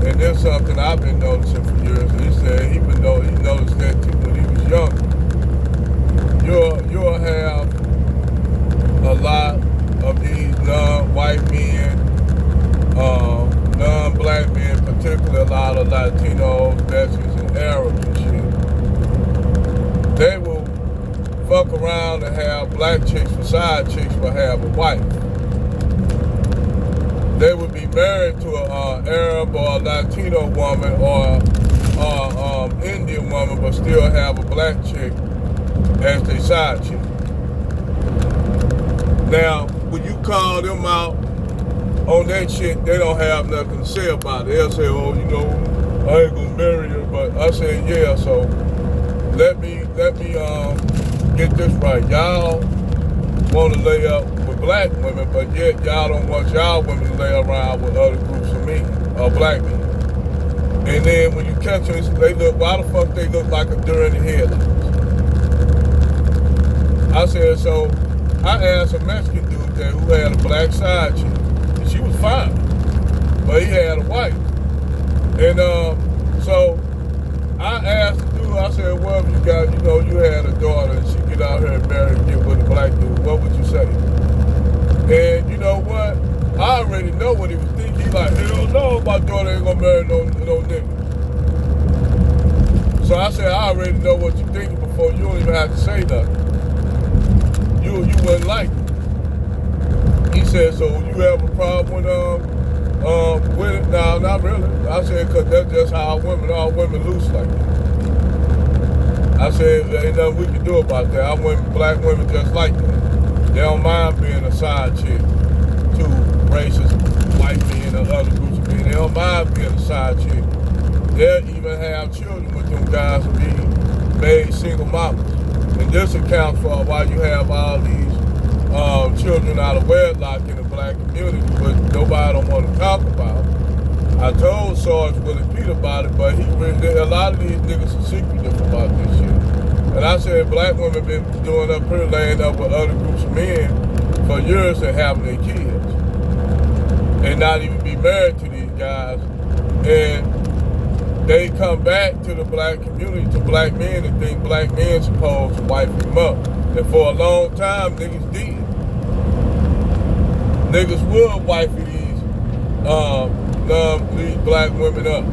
And there's something I've been noticing for years. And he said he noticed that too when he was younger. You'll have a lot of these non-white men, non-black men, particularly a lot of Latinos, Mexicans, and Arabs and shit. They will fuck around and have black chicks for side chicks but have a wife. They would be married to an Arab or a Latino woman or Indian woman but still have a black chick as their side chick. Now, when you call them out on that shit, they don't have nothing to say about it. They'll say, oh, I ain't gonna marry her. But I said, yeah, so let me get this right. Y'all want to lay up with black women, but yet y'all don't want y'all women to lay around with other groups of men, or black men. And then when you catch them, they look, why the fuck they look like a deer in the headlights? I said, so I asked a Mexican dude there who had a black side chick, and she was fine, but he had a wife. And so I asked the dude, I said, well, if you got, you had a daughter and she get out here and marry and get with a black dude, what would you say? And you know what? I already know what he was thinking. He like, hell no, my daughter ain't gonna marry no nigga. So I said, I already know what you're thinking before you don't even have to say nothing. You wouldn't like it. He said, so you have a problem with it? No, not really. I said, because that's just how all women loose like that. I said, there ain't nothing we can do about that. Black women just like that. They don't mind being a side chick to racist white men or other groups of men. They don't mind being a side chick. They'll even have children with them guys and be made single mamas. And this accounts for why you have all these children out of wedlock in the black community, but nobody don't want to talk about. I told Sarge Willie Pete about it, but a lot of these niggas are secretive about this shit. And I said, black women been doing up here, laying up with other groups of men for years and having their kids. And not even be married to these guys. And they come back to the black community, to black men, and think black men supposed to wife them up. And for a long time, niggas did. Niggas would wife these black women up.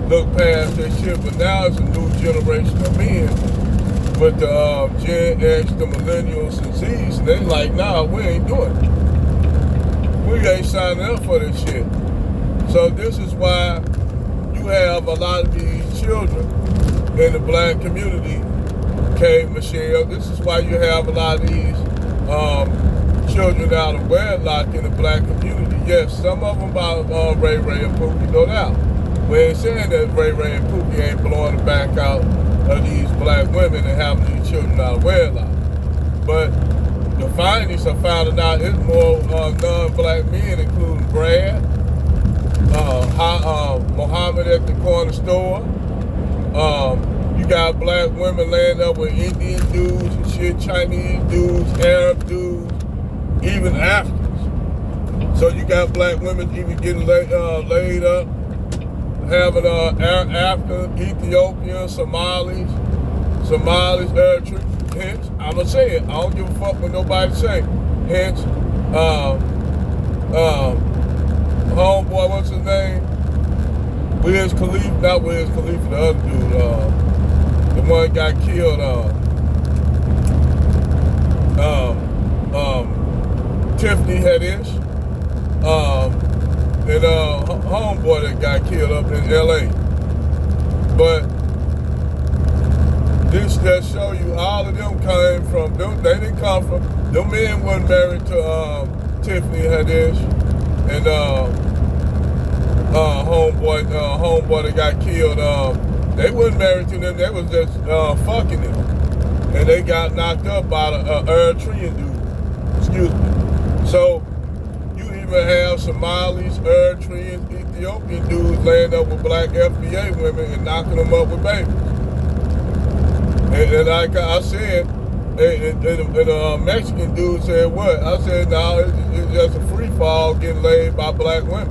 Look past that shit. But now it's a new generation of men with the Gen X, the millennials, and Z's, and they like, nah, we ain't doing it. We ain't signing up for this shit. So this is why you have a lot of these children in the black community, K. Michelle. This is why you have a lot of these children out of wedlock in the black community. Yes, some of them about Ray Ray and Pookie, no doubt. We ain't saying that Ray Ray and Pookie ain't blowing the back out of these black women and having these children out of wedlock. But the findings are finding out it's more non-black men, including Brad, Muhammad at the corner store. You got black women laying up with Indian dudes and shit, Chinese dudes, Arab dudes, even Africans. So you got black women even getting laid up, having African, Ethiopian, Somalis, Eritreans. Hence, I'ma say it. I don't give a fuck what nobody say. Hence, homeboy, what's his name? Wiz Khalifa, not Wiz Khalifa, the other dude, the one got killed, Tiffany Haddish, and homeboy that got killed up in LA. But this just show you all of them came from, they didn't come from, them men wasn't married to Tiffany Haddish, and homeboy that got killed, they wasn't married to them, they was just fucking them. And they got knocked up by an Eritrean dude. Excuse me. So you even have Somalis, Eritreans, Ethiopian dudes laying up with black FBA women and knocking them up with babies. And like I said, And a Mexican dude said, what? I said, no, it's just a free fall getting laid by black women.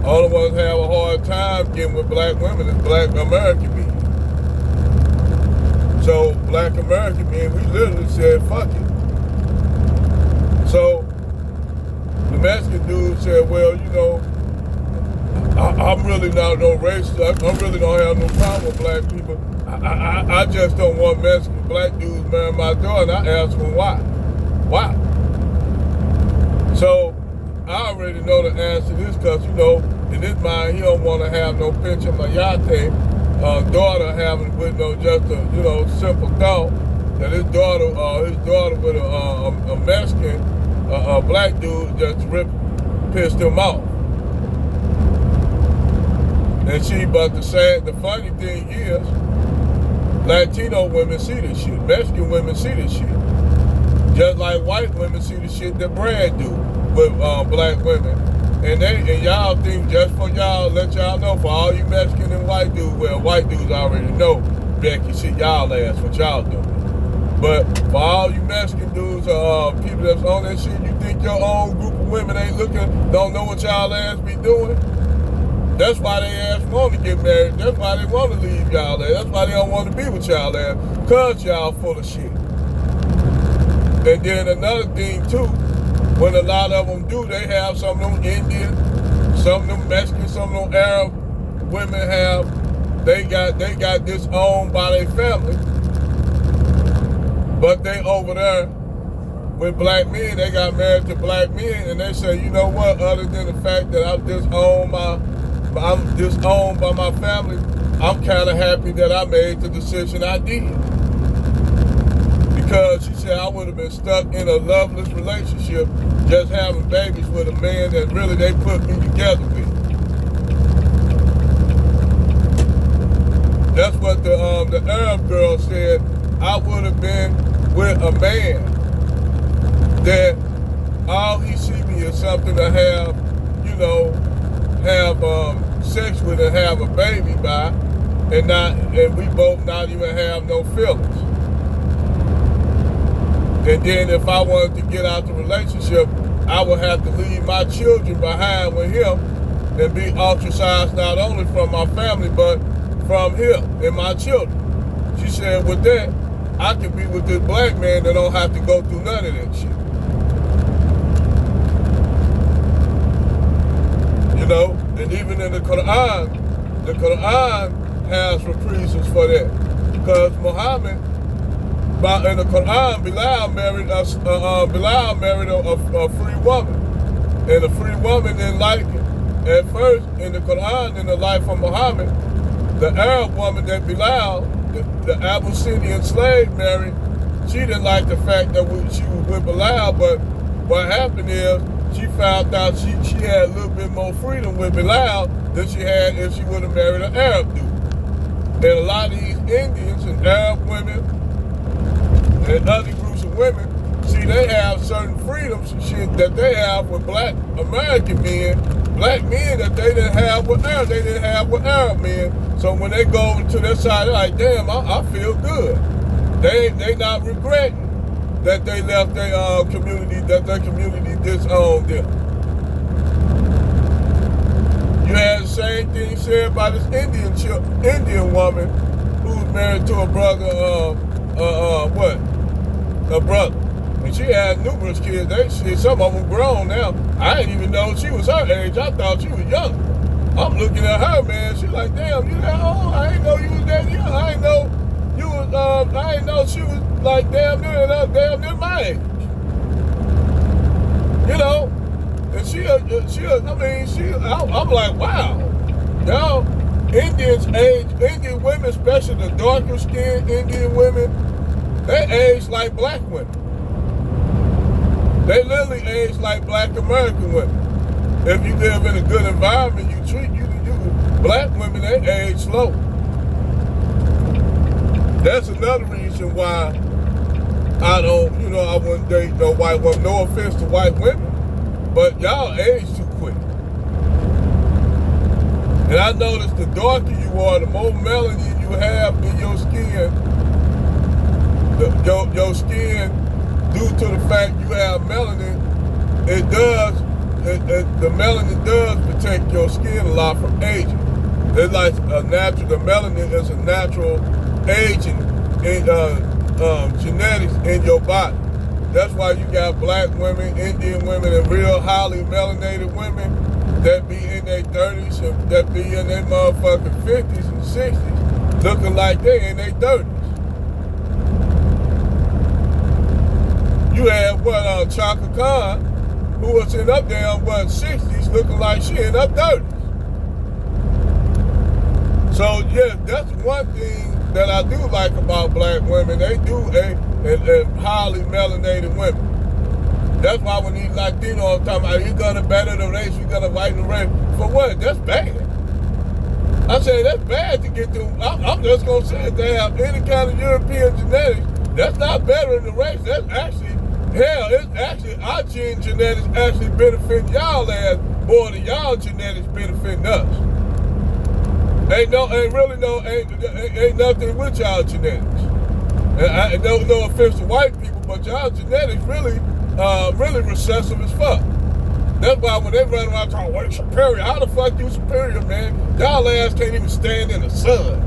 All the ones have a hard time getting with black women is black American men. So black American men, we literally said, fuck it. So the Mexican dude said, well, you know, I'm really not no racist. I really don't have no problem with black people. I just don't want Mexican black dudes marrying my daughter. And I asked him why. Why? So I already know the answer to this because, you know, in his mind, he don't want to have no pinche mayate daughter having with no just a, you know, simple thought that his daughter with a Mexican, a black dude just pissed him off. And but the funny thing is, Latino women see this shit. Mexican women see this shit. Just like white women see the shit that Brad do with black women. And y'all think, just for y'all, let y'all know, for all you Mexican and white dudes, well, white dudes already know Becky shit y'all ass what y'all doing. But for all you Mexican dudes, people that's on that shit, you think your own group of women ain't don't know what y'all ass be doing? That's why they ass want to get married. That's why they want to leave y'all ass. That's why they don't want to be with y'all ass. Because y'all full of shit. And then another thing too, when a lot of them do, they have some of them Indian, some of them Mexican, some of them Arab women have, they got disowned by their family. But they over there with black men, they got married to black men, and they say, you know what, other than the fact that I'm disowned by my family, I'm kind of happy that I made the decision I did. Because she said I would have been stuck in a loveless relationship just having babies with a man that really they put me together with. That's what the Arab girl said. I would have been with a man that all he see me is something to have, you know, have sex with and have a baby by, and we both not even have no feelings. And then if I wanted to get out the relationship, I would have to leave my children behind with him and be ostracized not only from my family, but from him and my children. She said, with that, I could be with this black man that don't have to go through none of that shit. You know, and even in the Quran has reprisals for that. Because Muhammad, in the Quran, Bilal married a free woman. And the free woman didn't like it. At first, in the Quran, in the life of Muhammad, the Arab woman that Bilal, the Abyssinian slave married, she didn't like the fact that she was with Bilal, but what happened is, she found out she had a little bit more freedom with Bilal than she had if she would have married an Arab dude. And a lot of these Indians and Arab women and other groups of women, see, they have certain freedoms and shit that they have with black American men, black men that they didn't have with Arab men. So when they go over to their side, they're like, damn, I feel good. They not regretting that they left their community, that their community disowned them. You had the same thing said by this Indian woman who was married to a brother, a brother. And she had numerous kids. Some of them grown now. I didn't even know she was her age. I thought she was young. I'm looking at her, man. She's like, damn, you that old? I didn't know you was that young. I didn't know you was. I didn't know she was like damn near my age. You know, and I'm like, wow, y'all, Indian women, especially the darker skinned Indian women, they age like black women. They literally age like black American women. If you live in a good environment, you black women, they age slow. That's another reason why I wouldn't date no white woman. No offense to white women, but y'all age too quick. And I noticed the darker you are, the more melanin you have in your skin, your skin, due to the fact you have melanin, the melanin does protect your skin a lot from aging. It's like the melanin is a natural aging in genetics in your body. That's why you got black women, Indian women, and real highly melanated women that be in their 30s and that be in their motherfucking 50s and 60s looking like they in their 30s. You had Chaka Khan, who was in up there 60s looking like she in her 30s. So yeah, that's one thing that I do like about black women. They do and highly melanated women. That's why when these Latinos are talking about you're gonna better the race, you're gonna whiten the race. For what? That's bad. I say that's bad to get to. I'm just gonna say if they have any kind of European genetics, that's not better in the race. That's actually it's actually our genetics actually benefiting y'all ass more than y'all genetics benefiting us. Ain't nothing with y'all genetics. And no offense to white people, but y'all genetics really recessive as fuck. That's why when they run around talking, what is superior? How the fuck you superior, man? Y'all ass can't even stand in the sun.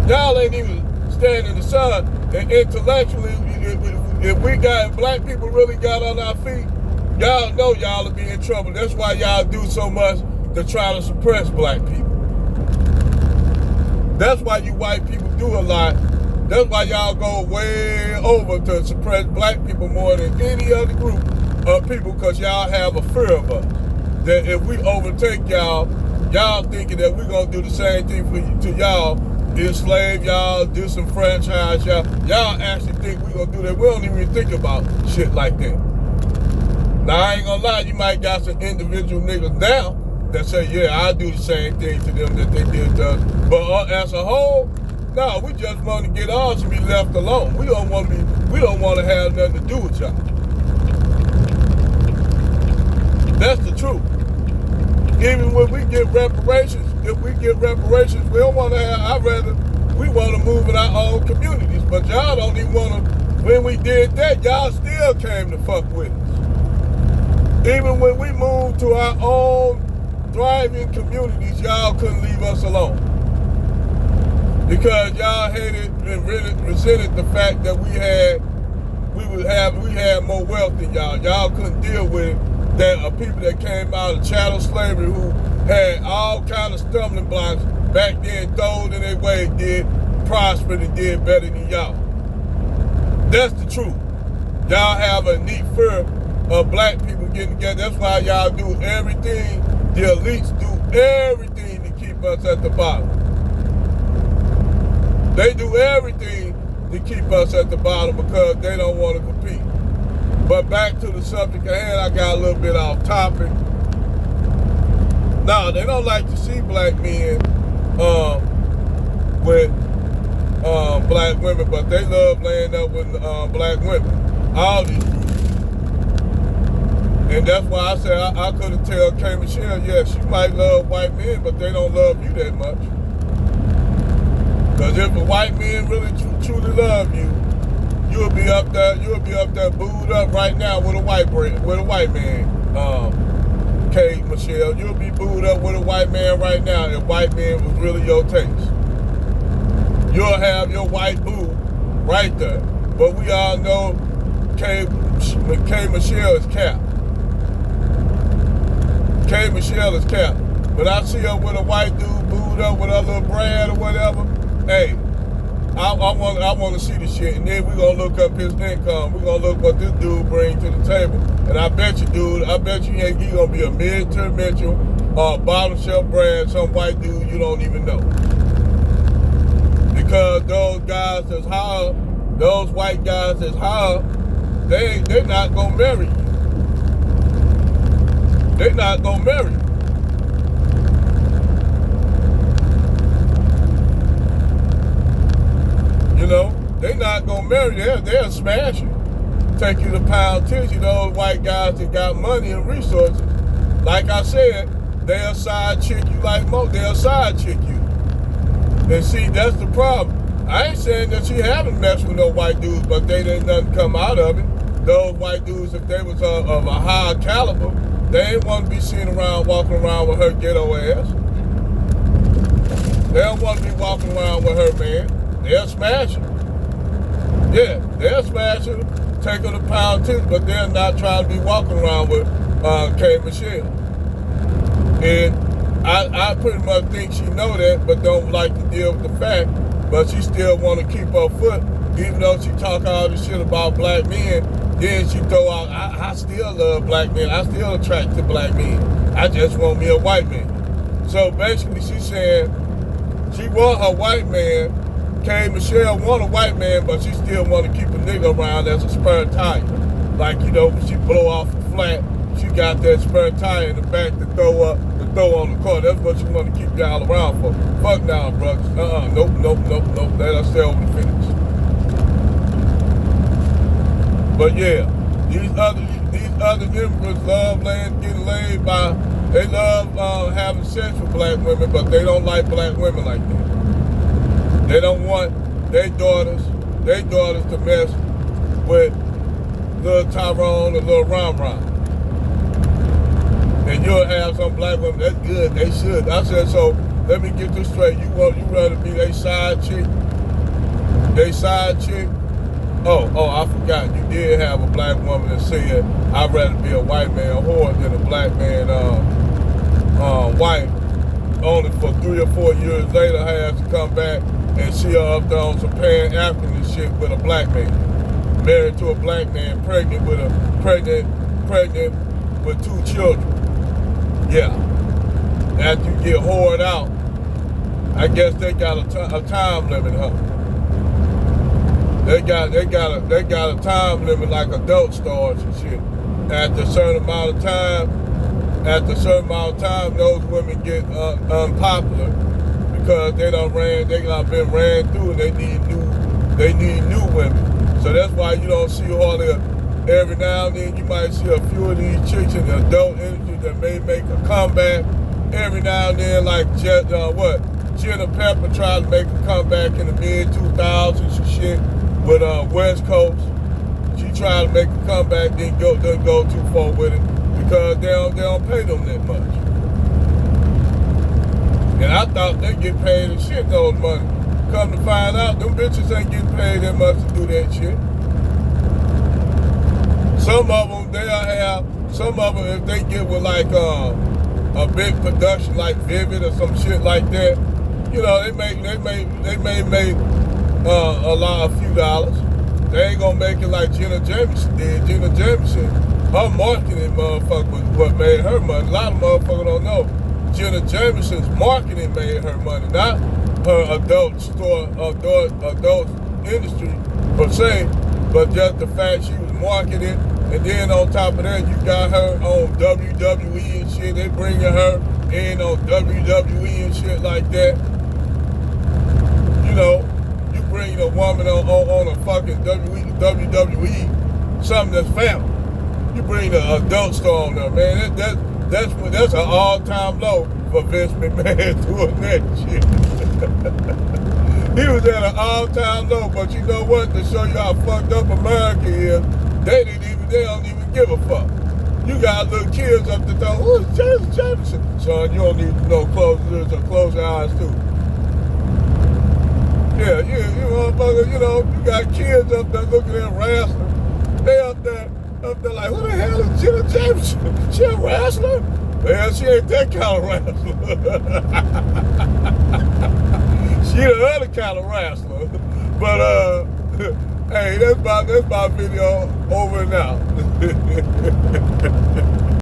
Y'all ain't even stand in the sun. And intellectually, if black people really got on our feet, y'all know y'all will be in trouble. That's why y'all do so much to try to suppress black people. That's why you white people do a lot. That's why y'all go way over to suppress black people more than any other group of people, because y'all have a fear of us. That if we overtake y'all thinking that we're going to do the same thing to y'all, enslave y'all, disenfranchise y'all. Y'all actually think we're going to do that. We don't even think about shit like that. Now, I ain't going to lie, you might got some individual niggas now that say, yeah, I do the same thing to them that they did to us. But as a whole, no, we just want to get ours and be left alone. We don't want to have nothing to do with y'all. That's the truth. Even when we get reparations, if we get reparations, we don't want to have, we want to move in our own communities. But y'all don't even want to, when we did that, y'all still came to fuck with us. Even when we moved to our own thriving communities, y'all couldn't leave us alone. Because y'all hated and really resented the fact that we had more wealth than y'all. Y'all couldn't deal with that people that came out of chattel slavery who had all kind of stumbling blocks back then, throwed in their way, did prospered and did better than y'all. That's the truth. Y'all have a neat fear of black people getting together. That's why y'all do everything. The elites do everything to keep us at the bottom. They do everything to keep us at the bottom because they don't want to compete. But back to the subject at hand, I got a little bit off topic. Now, they don't like to see black men with black women, but they love laying up with black women. All these groups. And that's why I said I couldn't tell K. Michelle, yeah, she might love white men, but they don't love you that much. Because if a white man really truly love you, you'll be up there booed up right now with a white man. K. Michelle, you'll be booed up with a white man right now if white man was really your taste. You'll have your white boo right there. But we all know K. Michelle is capped. K. Michelle is capped. But I see her with a white dude booed up with a little Brad or whatever. Hey, I want to see the shit, and then we're going to look up his income. We're going to look what this dude brings to the table. And I bet you, dude, he going to be a mid-tier Mitchell or bottom shelf Brad, some white dude you don't even know. Because those guys that's higher, those white guys that's higher, they're not going to marry you. They're not going to marry you. You know, they're not going to marry you. They'll smash you. Take you to pound tissue, those white guys that got money and resources. Like I said, they'll side chick you like Mo. They'll side chick you. And see, that's the problem. I ain't saying that she haven't messed with no white dudes, but they didn't nothing come out of it. Those white dudes, if they was of a higher caliber, they ain't want to be seen around, walking around with her ghetto ass. They don't want to be walking around with her man. They'll smash her. Yeah, they'll smash her, take her to pound too, but they're not trying to be walking around with K. Michelle. And I pretty much think she know that, but don't like to deal with the fact, but she still want to keep her foot, even though she talk all this shit about black men. Then she throw out, I still love black men. I still attract to black men. I just want me a white man. So basically she's saying she want a white man. K. Michelle want a white man, but she still want to keep a nigga around as a spare tire. Like, you know, when she blow off the flat, she got that spare tire in the back to throw on the car. That's what she want to keep y'all around for. Fuck now, brothers. Nope. Let us stay over the finish. But yeah, these other immigrants love getting laid by. They love having sex with black women, but they don't like black women like that. They don't want their daughters to mess with little Tyrone or little Ron. And you'll have some black women, that's good, they should. I said, so let me get this straight. You rather be their side chick? Oh, I forgot. You did have a black woman that said, I'd rather be a white man whore than a black man wife. Only for 3 or 4 years later, I had to come back and she up there on some Pan-African shit with a black man. Married to a black man, pregnant with 2 children. Yeah. After you get whored out, I guess they got a time limit, huh? They got a time limit like adult stars and shit. After a certain amount of time, those women get unpopular because they done been ran through and they need new women. So that's why you don't see hardly every now and then you might see a few of these chicks in the adult industry that may make a comeback. Every now and then, like Jenna Pepper tried to make a comeback in the mid-2000s and shit with West Coast. She tried to make a comeback, didn't go too far with it because they don't pay them that much. And I thought they get paid and shit those money. Come to find out, them bitches ain't getting paid that much to do that shit. Some of them, if they get with like a big production like Vivid or some shit like that, you know, they may make a few dollars. They ain't gonna make it like Jenna Jameson did. Jenna Jameson, her marketing motherfucker was what made her money. A lot of motherfuckers don't know. Jenna Jameson's marketing made her money, not her adult industry per se, but just the fact she was marketing. And then on top of that, you got her on WWE and shit. They bringing her in on WWE and shit like that. You know, you bring a woman on a fucking WWE, something that's family. You bring the adult star on there, man. That's an all-time low for Vince McMahon doing that shit. He was at an all-time low, but you know what? To show you how fucked up America is, they don't even give a fuck. You got little kids up there throwing, who's James Jameson? Son, you don't need to know close your eyes too. Yeah, you motherfucker, you know, you got kids up there looking at wrestling. They up there like, who the hell is Jenna Jameson? She a wrestler? Well, she ain't that kind of wrestler. She the other kind of wrestler. But hey, that's my video over and out.